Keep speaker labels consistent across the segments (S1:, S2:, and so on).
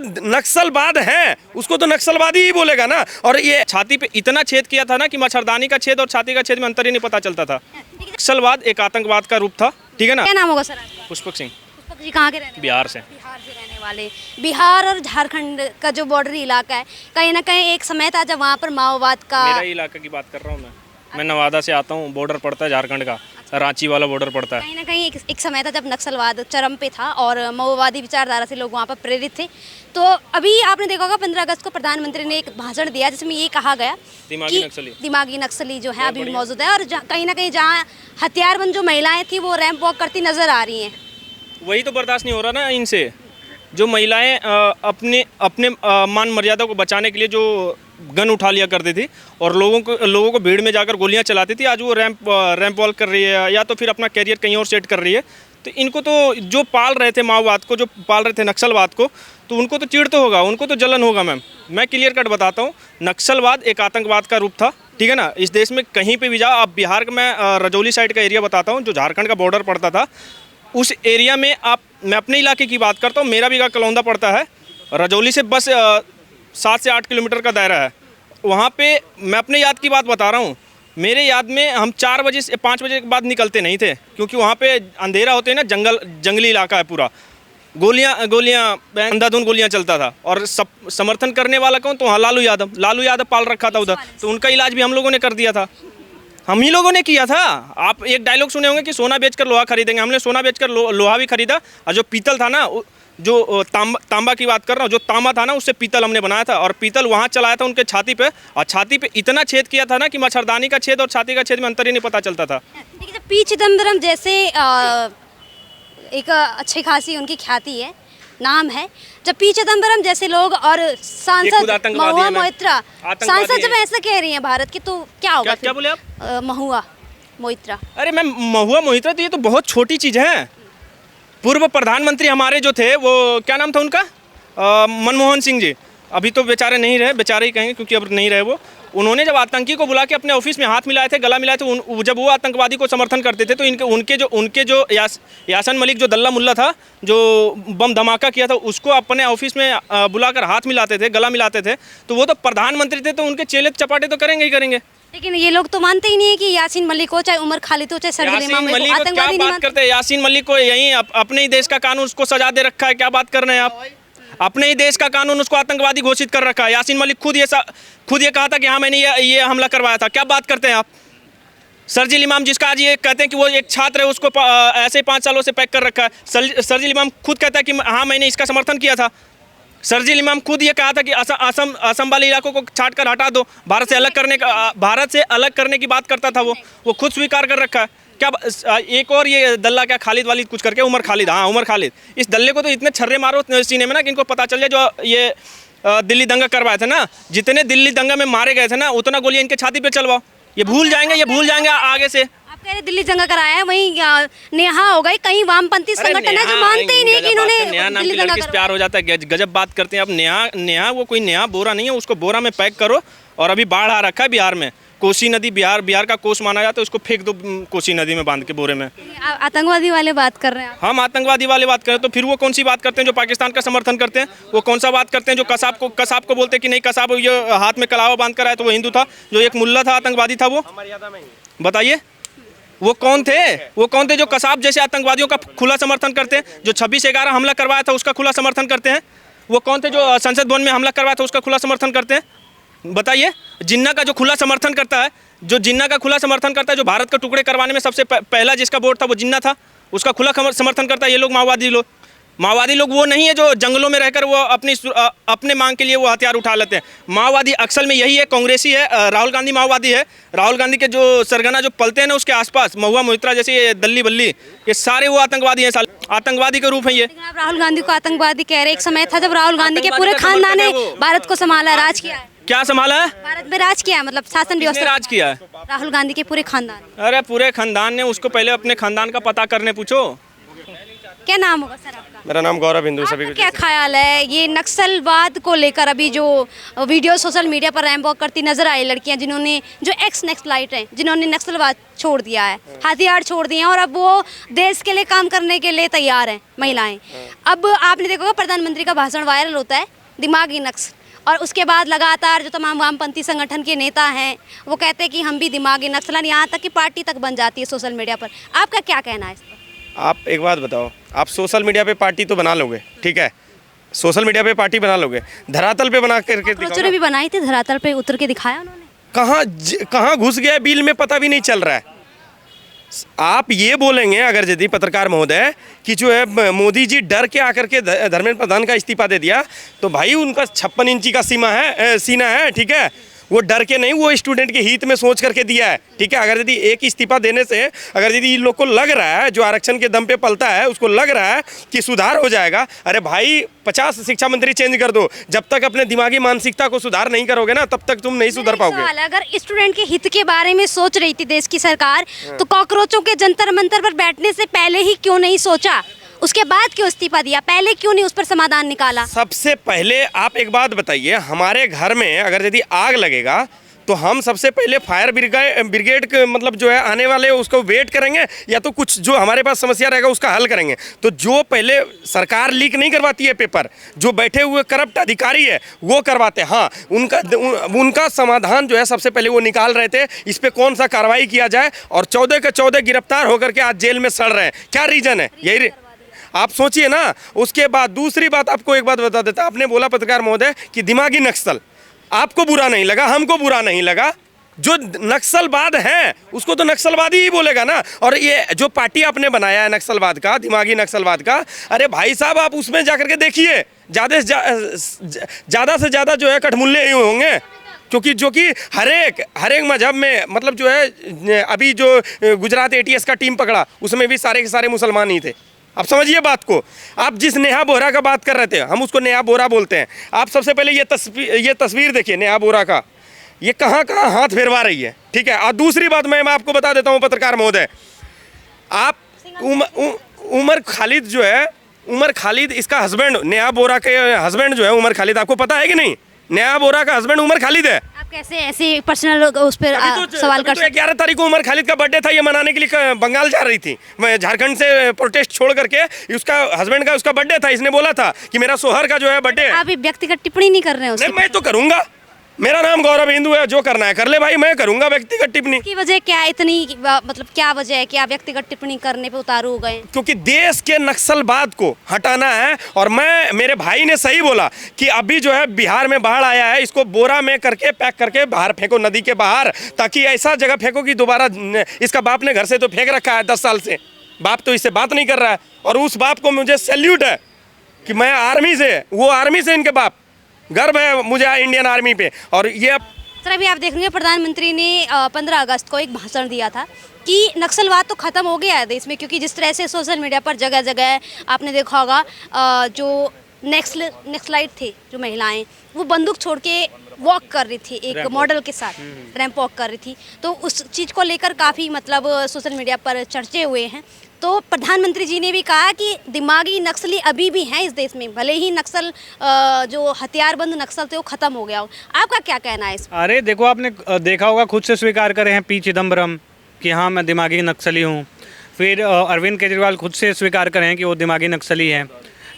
S1: नक्सलवाद है, उसको तो नक्सलवादी ही बोलेगा ना। और ये छाती पे इतना छेद किया था ना कि मच्छरदानी का छेद और छाती का छेद में अंतर ही नहीं पता चलता था। नक्सलवाद एक आतंकवाद का रूप था, ठीक है ना।
S2: क्या नाम होगा सर आपका?
S1: पुष्पक सिंह,
S2: पुष्पक जी कहाँ के रहने वाले?
S1: बिहार से।
S2: बिहार से रहने वाले। बिहार और झारखंड का जो बॉर्डरी इलाका है, कहीं ना कहीं एक समय था जब वहाँ पर माओवाद का।
S1: मेरा ही इलाका की बात कर रहा हूँ मैं नवादा से आता हूँ, बॉर्डर पड़ता है झारखंड का, रांची वाला बॉर्डर पड़ता है।
S2: कहीं ना कहीं एक समय था जब नक्सलवाद चरम पे था और माओवादी विचारधारा से लोग वहाँ पर प्रेरित थे। तो अभी आपने देखा होगा 15 अगस्त को प्रधानमंत्री ने एक भाषण दिया जिसमें ये कहा गया दिमागी नक्सली जो है अभी भी मौजूद है, और कहीं ना कहीं जहाँ हथियारबंद जो महिलाएं थी वो रैंप वॉक करती नजर आ रही हैं।
S1: वही तो बर्दाश्त नहीं हो रहा ना इनसे। जो महिलाएं अपने मान मर्यादा को बचाने के लिए जो गन उठा लिया करती थी और लोगों को भीड़ में जाकर गोलियां चलाती थी, आज वो रैंप वॉक कर रही है या तो फिर अपना कैरियर कहीं और सेट कर रही है। तो इनको तो जो पाल रहे थे माओवाद को, जो पाल रहे थे नक्सलवाद को, तो उनको तो चिढ़ तो होगा, उनको तो जलन होगा। मैम मैं क्लियर कट बताता हूँ, नक्सलवाद एक आतंकवाद का रूप था, ठीक है ना। इस देश में कहीं पर भी जाओ आप, बिहार का मैं रजौली साइड का एरिया बताता हूँ जो झारखंड का बॉर्डर पड़ता था, उस एरिया में मैं अपने इलाके की बात करता हूँ, मेरा भी कलौंदा पड़ता है, रजौली से बस 7 से 8 किलोमीटर का दायरा है। वहाँ पे मैं अपने याद की बात बता रहा हूँ, मेरे याद में हम 4 बजे से 5 बजे के बाद निकलते नहीं थे, क्योंकि वहाँ पे अंधेरा होते हैं ना, जंगली इलाका है पूरा, गोलियाँ अंधाधुंध गोलियाँ चलता था। और समर्थन करने वाला कौन? तो वहाँ लालू यादव पाल रखा था उधर, तो उनका इलाज भी हम लोगों ने कर दिया था, हम ही लोगों ने किया था। आप एक डायलॉग सुने होंगे कि सोना बेचकर लोहा खरीदेंगे, हमने सोना बेचकर लोहा भी खरीदा, और जो पीतल था ना, जो तांबा की बात कर रहा हूँ, जो तांबा था ना उससे पीतल हमने बनाया था, और पीतल वहाँ चलाया था उनके छाती पे, और छाती पे इतना छेद किया था ना कि मच्छरदानी का छेद और छाती का छेद में अंतर ही नहीं पता चलता था।
S2: देखिए जब पी चिदम्बरम जैसे एक अच्छी खासी उनकी ख्याति है, नाम है, जब पी चिदम्बरम जैसे लोग और सांसद महुआ मोइत्रा, सांसद जब ऐसा कह रही हैं भारत की, तो क्या होगा?
S1: क्या बोले आप?
S2: महुआ मोइत्रा।
S1: अरे मैम महुआ मोइत्रा तो ये तो बहुत छोटी चीज़ है। पूर्व प्रधानमंत्री हमारे जो थे, वो क्या नाम था उनका, मनमोहन सिंह जी, अभी तो बेचारे नहीं रहे, बेचारे ही कहेंगे क्योंकि अब नहीं रहे वो। उन्होंने जब आतंकी को बुला के अपने ऑफिस में हाथ मिलाए थे, गला मिलाए थे, जब वो आतंकवादी को समर्थन करते थे, तो उनके जो यासन मलिक जो दल्ला मुल्ला था, जो बम धमाका किया था, उसको अपने ऑफिस में बुलाकर हाथ मिलाते थे, गला मिलाते थे, तो वो तो प्रधानमंत्री थे, तो उनके चेले चपाटे तो करेंगे ही करेंगे।
S2: लेकिन ये लोग तो मानते ही नहीं है कि यासीन मलिक हो, चाहे उमर खालिद हो, चाहे सरजील इमाम हो, आतंकवादी नहीं मानते।
S1: करते हैं यासीन मलिक को, यहीं अपने ही देश का कानून उसको सजा दे रखा है, क्या बात कर रहे हैं आप? अपने ही देश का कानून उसको आतंकवादी घोषित कर रखा है। यासीन मलिक खुद ये कहा था कि हाँ मैंने ये हमला करवाया था, क्या बात करते हैं आप? सरजील इमाम जिसका आज ये कहते हैं कि वो एक छात्र है, उसको ऐसे 5 सालों से पैक कर रखा है, सरजील इमाम खुद कहता है कि हाँ मैंने इसका समर्थन किया था। सरजील इमाम खुद ये कहा था कि असम वाले इलाकों को छाट कर हटा दो, भारत से अलग करने की बात करता था वो खुद स्वीकार कर रखा है। क्या एक और ये दल्ला क्या खालिद वालिद कुछ करके, उमर खालिद, इस दल्ले को तो इतने छर्रे मारो सीने में ना कि इनको पता चल जाए, जो ये दिल्ली दंगा करवाए थे ना, जितने दिल्ली दंगा में मारे गए थे ना, उतना गोलियां इनके छाती पे चलवाओ, ये भूल जाएंगे आगे से।
S2: आप कह रहे दिल्ली दंगा कराया है, वहीं नेहा हो गई, कहीं वामपंथी संगठन है जो मानते ही नहीं कि इन्होंने दिल्ली दंगा कराया।
S1: प्यार हो जाता है, गजब बात करते हैं। अब नेहा वो कोई नेहा बोरा नहीं है, उसको बोरा में पैक करो, और अभी बाढ़ आ रखा है बिहार में, कोसी नदी बिहार का कोस माना जाता है, उसको फेंक दो कोसी नदी में बांध के बोरे में।
S2: आतंकवादी वाले बात कर रहे हैं आप।
S1: हम आतंकवादी वाले बात करें तो फिर वो कौन सी बात करते हैं जो पाकिस्तान का समर्थन करते हैं? वो कौन सा बात करते हैं जो कसाब को बोलते हैं कि नहीं, कसाब ये हाथ में कलावा बांध कर आया तो वो हिंदू था, जो एक मुल्ला था आतंकवादी था, वो बताइए वो कौन थे जो कसाब जैसे आतंकवादियों का खुला समर्थन करते हैं? जो 26/11 हमला करवाया था उसका खुला समर्थन करते हैं? वो कौन थे जो संसद भवन में हमला करवाया था उसका खुला समर्थन करते हैं? बताइए। जिन्ना का जो खुला समर्थन करता है, जो भारत के टुकड़े करवाने में सबसे पहला जिसका वोट था वो जिन्ना था, उसका खुला समर्थन करता है ये लोग, माओवादी लोग वो नहीं है जो जंगलों में रहकर वो अपने मांग के लिए वो हथियार उठा लेते हैं। माओवादी अक्सर में यही है, कांग्रेसी है, राहुल गांधी माओवादी है। राहुल गांधी के जो सरगना जो पलते हैं ना उसके आसपास, महुआ मोइत्रा जैसे ये दल्ली बल्ली, ये सारे वो आतंकवादी हैं, आतंकवादी के रूप है ये।
S2: आप राहुल गांधी को आतंकवादी कह रहे, एक समय था जब राहुल गांधी के पूरे खानदान ने भारत को संभाला, राज किया है।
S1: क्या संभाला है?
S2: भारत में राज किया है, मतलब शासन व्यवस्था
S1: राज किया है
S2: राहुल गांधी के पूरे खानदान।
S1: अरे पूरे खानदान ने, उसको पहले अपने खानदान का पता करने पूछो।
S2: क्या नाम होगा सर आपका?
S3: मेरा नाम गौरव हिंदू सभी
S2: आपका
S3: को।
S2: क्या ख्याल है ये नक्सलवाद को लेकर? अभी जो वीडियो सोशल मीडिया पर रैंप वॉक करती नजर आई लड़कियां, जिन्होंने जो एक्स नक्सलाइट हैं, जिन्होंने नक्सलवाद छोड़ दिया है, हथियार छोड़ दिए हैं और अब वो देश के लिए काम करने के लिए तैयार हैं महिलाएं। अब आपने देखा होगा प्रधानमंत्री का भाषण वायरल होता है, दिमागी नक्सल, और उसके बाद लगातार जो तमाम वामपंथी संगठन के नेता हैं वो कहते हैं कि हम भी दिमागी नक्सल हैं, यहाँ तक कि पार्टी तक बन जाती है सोशल मीडिया पर। आपका क्या कहना है इस पर?
S3: आप एक बात बताओ, आप सोशल मीडिया पे पार्टी तो बना लोगे, ठीक है, सोशल मीडिया पे पार्टी बना लोगे, धरातल पे बना करके दिखाओ
S2: ने भी बनाई थी, धरातल पे उतर के दिखाया उन्होंने।
S3: कहाँ घुस गया बिल में पता भी नहीं चल रहा है। आप ये बोलेंगे अगर यदि पत्रकार महोदय कि जो है मोदी जी डर के आकर के धर्मेंद्र प्रधान का इस्तीफा दे दिया, तो भाई उनका 56 इंची का सीना है, ठीक है, वो डर के नहीं, वो स्टूडेंट के हित में सोच करके दिया है, ठीक है। अगर यदि एक इस्तीफा देने से अगर यदि इन लोग को लग रहा है, जो आरक्षण के दम पे पलता है, उसको लग रहा है कि सुधार हो जाएगा, अरे भाई 50 शिक्षा मंत्री चेंज कर दो, जब तक अपने दिमागी मानसिकता को सुधार नहीं करोगे ना, तब तक तुम नहीं सुधर पाओगे।
S2: अगर स्टूडेंट के हित के बारे में सोच रही थी देश की सरकार, तो कॉकरोचों के जंतर मंतर पर बैठने से पहले ही क्यों नहीं सोचा? उसके बाद क्यों इस्तीफा दिया? पहले क्यों नहीं उस पर समाधान निकाला?
S3: सबसे पहले आप एक बात बताइए, हमारे घर में अगर यदि आग लगेगा तो हम सबसे पहले फायर ब्रिगेड के मतलब जो है आने वाले उसको वेट करेंगे, या तो कुछ जो हमारे पास समस्या रहेगा उसका हल करेंगे। तो जो पहले सरकार लीक नहीं करवाती है पेपर, जो बैठे हुए करप्ट अधिकारी है वो करवाते हैं। हाँ, उनका समाधान जो है सबसे पहले वो निकाल रहे थे, इस पर कौन सा कार्रवाई किया जाए, और 14 के 14 गिरफ्तार होकर के आज जेल में सड़ रहे हैं। क्या रीजन है? यही आप सोचिए ना। उसके बाद दूसरी बात आपको एक बात बता देता, आपने बोला पत्रकार महोदय कि दिमागी नक्सल, आपको बुरा नहीं लगा, हमको बुरा नहीं लगा। जो नक्सलवाद है उसको तो नक्सलवादी ही बोलेगा ना। और ये जो पार्टी आपने बनाया है नक्सलवाद का, दिमागी नक्सलवाद का, अरे भाई साहब आप उसमें जाकर के देखिए, ज़्यादा से ज़्यादा जो है कठमुल्ले ही होंगे, क्योंकि जो कि हर एक मजहब में मतलब जो है, अभी जो गुजरात ATS का टीम पकड़ा उसमें भी सारे के सारे मुसलमान ही थे। आप समझिए बात को। आप जिस नेहा बोहरा का बात कर रहे थे, हम उसको नेहा बोहरा बोलते हैं। आप सबसे पहले ये तस्वीर देखिए नेहा बोहरा का, ये कहाँ हाथ फेरवा रही है, ठीक है। और दूसरी बात मैं आपको बता देता हूँ पत्रकार महोदय, आप उमर खालिद जो है, उमर खालिद इसका हस्बैंड, नेहा बोहरा के हस्बैंड जो है उमर खालिद, आपको पता है कि नहीं? नेहा बोहरा का हस्बैंड उमर खालिद है।
S2: आप कैसे ऐसे पर्सनल उस पर सवाल कर सकते?
S3: 11 तारीख को उमर खालिद का बर्थडे था, ये मनाने के लिए बंगाल जा रही थी, मैं झारखंड से प्रोटेस्ट छोड़ करके, उसका हस्बैंड का उसका बर्थडे था, इसने बोला था कि मेरा सोहर का जो है बर्थडे है।
S2: आप व्यक्तिगत टिप्पणी नहीं कर रहे हो?
S3: नहीं, मैं तो करूंगा, मेरा नाम गौरव हिंदू है, जो करना है कर ले भाई, मैं करूंगा व्यक्तिगत टिप्पणी।
S2: की वजह क्या इतनी, मतलब क्या वजह है कि आप व्यक्तिगत टिप्पणी करने पे उतारू हो गए?
S3: क्योंकि देश के नक्सलवाद को हटाना है। और मेरे भाई ने सही बोला कि अभी जो है बिहार में बाढ़ आया है, इसको बोरा में करके पैक करके बाहर फेंको, नदी के बाहर, ताकि ऐसा जगह फेंको कि दोबारा, इसका बाप ने घर से तो फेंक रखा है 10 साल से, बाप तो इससे बात नहीं कर रहा है। और उस बाप को मुझे सैल्यूट है कि मैं आर्मी से, वो आर्मी से इनके बाप, गर्व है मुझे इंडियन आर्मी पे। और ये
S2: सर अभी आप देख रहे हैं प्रधानमंत्री ने 15 अगस्त को एक भाषण दिया था कि नक्सलवाद तो ख़त्म हो गया है देश में, क्योंकि जिस तरह से सोशल मीडिया पर जगह जगह आपने देखा होगा जो नक्सलाइट थे, जो महिलाएं, वो बंदूक छोड़ के वॉक कर रही थी एक मॉडल के साथ, रैंप वॉक कर रही थी। तो उस चीज़ को लेकर काफ़ी मतलब सोशल मीडिया पर चर्चे हुए हैं। तो प्रधानमंत्री जी ने भी कहा कि दिमागी नक्सली अभी भी हैं इस देश में, भले ही नक्सल जो हथियारबंद नक्सल थे वो ख़त्म हो गया हो। आपका क्या कहना है इस पर?
S4: अरे देखो, आपने देखा होगा, खुद से स्वीकार करे हैं पी चिदम्बरम कि हाँ मैं दिमागी नक्सली हूँ। फिर अरविंद केजरीवाल खुद से स्वीकार करें हैं कि वो दिमागी नक्सली है,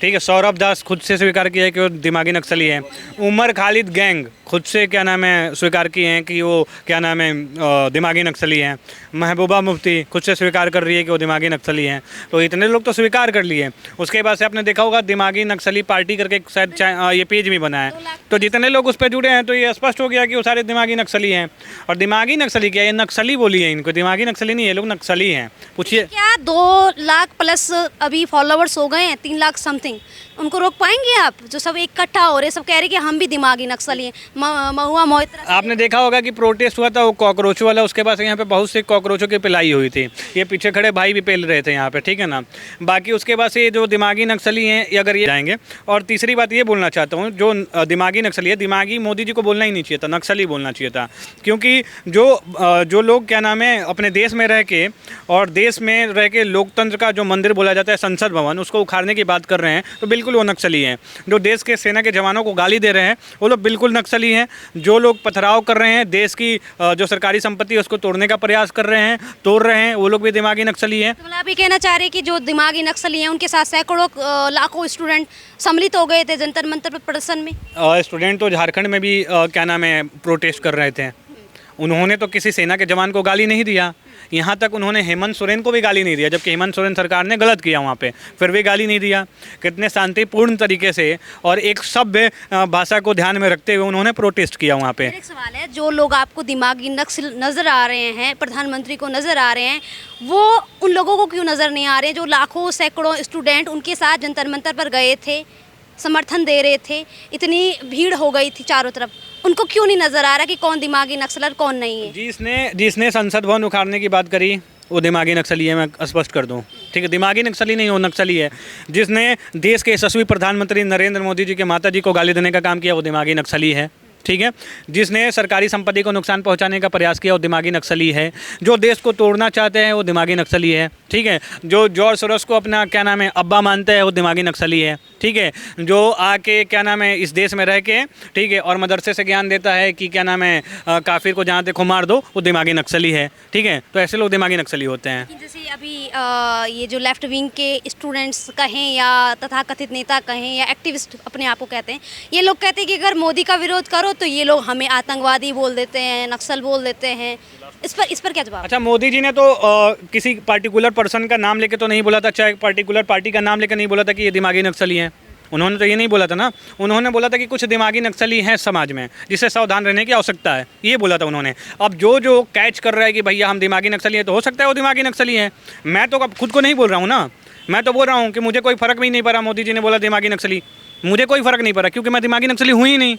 S4: ठीक है। सौरभ दास खुद से स्वीकार किया है कि वो दिमागी नक्सली है। उमर खालिद गैंग खुद से क्या नाम है स्वीकार किए हैं कि वो क्या नाम है दिमागी नक्सली हैं। महबूबा मुफ्ती खुद से स्वीकार कर रही है कि वो दिमागी नक्सली हैं। तो इतने लोग तो स्वीकार कर लिए। उसके बाद से आपने देखा होगा दिमागी नक्सली पार्टी करके शायद ये पेज भी बना है, तो जितने लोग उस पर जुड़े हैं तो ये स्पष्ट हो गया कि वो सारे दिमागी नक्सली हैं। और दिमागी नक्सली क्या, ये नक्सली बोली है इनको, दिमागी नक्सली नहीं, ये लोग नक्सली हैं। पूछिए
S2: क्या 2 लाख प्लस अभी फॉलोवर्स हो गए हैं, 3 लाख समथिंग, गैदरिंग, उनको रोक पाएंगे आप? जो सब इकट्ठा हो रहे, सब कह रहे कि हम भी दिमागी नक्सली हैं। महुआ मोहित्रा
S4: आपने देखा होगा कि प्रोटेस्ट हुआ था वो कॉकरोच वाला, उसके पास यहाँ पे बहुत से कॉकरोचों की पिलाई हुई थी, ये पीछे खड़े भाई भी पेल रहे थे यहाँ पे, ठीक है ना। बाकी उसके बाद से जो दिमागी नक्सली हैं ये अगर ये जाएंगे। और तीसरी बात ये बोलना चाहता हूँ, जो दिमागी नक्सली है, दिमागी मोदी जी को बोलना ही नहीं चाहिए था, नक्सली बोलना चाहिए था। क्योंकि जो लोग क्या नाम है अपने देश में रह के और देश में रह के लोकतंत्र का जो मंदिर बोला जाता है संसद भवन, उसको उखाड़ने की बात कर रहे हैं, तो बिल्कुल वो नक्सली हैं। जो देश के सेना के जवानों को गाली दे रहे हैं वो लोग बिल्कुल नक्सली हैं। जो लोग पथराव कर रहे हैं, देश की जो सरकारी संपत्ति है उसको तोड़ने का प्रयास कर रहे हैं, तोड़ रहे हैं, वो लोग भी दिमागी नक्सली हैं।
S2: तो मतलब आप ये कहना चाह रहे हैं कि जो दिमागी नक्सली हैं उनके साथ सैकड़ों लाखों स्टूडेंट सम्मिलित हो गए थे जंतर मंतर पर प्रदर्शन में?
S4: स्टूडेंट तो झारखंड में भी क्या नाम है प्रोटेस्ट कर रहे थे। उन्होंने तो किसी सेना के जवान को गाली नहीं दिया, यहाँ तक उन्होंने हेमंत सोरेन को भी गाली नहीं दिया, जबकि हेमंत सोरेन सरकार ने गलत किया वहाँ पे, फिर भी गाली नहीं दिया। कितने शांतिपूर्ण तरीके से और एक सभ्य भाषा को ध्यान में रखते हुए उन्होंने प्रोटेस्ट किया वहाँ पे।
S2: एक सवाल है, जो लोग आपको दिमागी नक्सल नज़र आ रहे हैं, प्रधानमंत्री को नज़र आ रहे हैं, वो उन लोगों को क्यों नज़र नहीं आ रहे हैं जो लाखों सैकड़ों स्टूडेंट उनके साथ जंतर मंतर पर गए थे, समर्थन दे रहे थे, इतनी भीड़ हो गई थी चारों तरफ, उनको क्यों नहीं नजर आ रहा कि कौन दिमागी नक्सलर कौन नहीं है?
S4: जिसने संसद भवन उखाड़ने की बात करी वो दिमागी नक्सली है, मैं स्पष्ट कर दूं, ठीक है। दिमागी नक्सली नहीं, वो नक्सली है। जिसने देश के यशस्वी प्रधानमंत्री नरेंद्र मोदी जी के माता जी को गाली देने का काम किया वो दिमागी नक्सली है, ठीक है। जिसने सरकारी संपत्ति को नुकसान पहुंचाने का प्रयास किया वो दिमागी नक्सली है। जो देश को तोड़ना चाहते हैं वो दिमागी नक्सली है, ठीक है। जो जॉर्ज सोरोस को अपना क्या नाम है अब्बा मानते हैं वो दिमागी नक्सली है, ठीक है। जो आके क्या नाम है इस देश में रह के, ठीक है, और मदरसे से ज्ञान देता है कि क्या नाम है काफिर को जहाँ देखो मार दो, वो दिमागी नक्सली है, ठीक है। तो ऐसे लोग दिमागी नक्सली होते हैं।
S2: जैसे अभी ये जो लेफ्ट विंग के स्टूडेंट्स कहें या तथाकथित नेता कहें या एक्टिविस्ट अपने आप को कहते हैं, ये लोग कहते हैं कि अगर मोदी का विरोध करो तो ये लोग हमें आतंकवादी बोल देते हैं, नक्सल बोल देते हैं। इस पर क्या जवाब?
S4: अच्छा, मोदी जी ने तो किसी पार्टिकुलर पर्सन का नाम लेके तो नहीं बोला था, चाहे पार्टिकुलर पार्टी का नाम लेकर नहीं बोला था कि ये दिमागी नक्सली हैं। उन्होंने तो ये नहीं बोला था ना, उन्होंने बोला था कि कुछ दिमागी नक्सली हैं समाज में जिससे सावधान रहने की आवश्यकता है, ये बोला था उन्होंने। अब जो कैच कर रहा है कि भैया हम दिमागी नक्सली हैं, तो हो सकता है वो दिमागी नक्सली हैं। मैं तो अब खुद को नहीं बोल रहा हूँ ना, मैं तो बोल रहा हूँ कि मुझे कोई फ़र्क भी नहीं पड़ा, मोदी जी ने बोला दिमागी नक्सली, मुझे कोई फ़र्क नहीं पड़ा क्योंकि मैं दिमागी नक्सली हुई ही नहीं।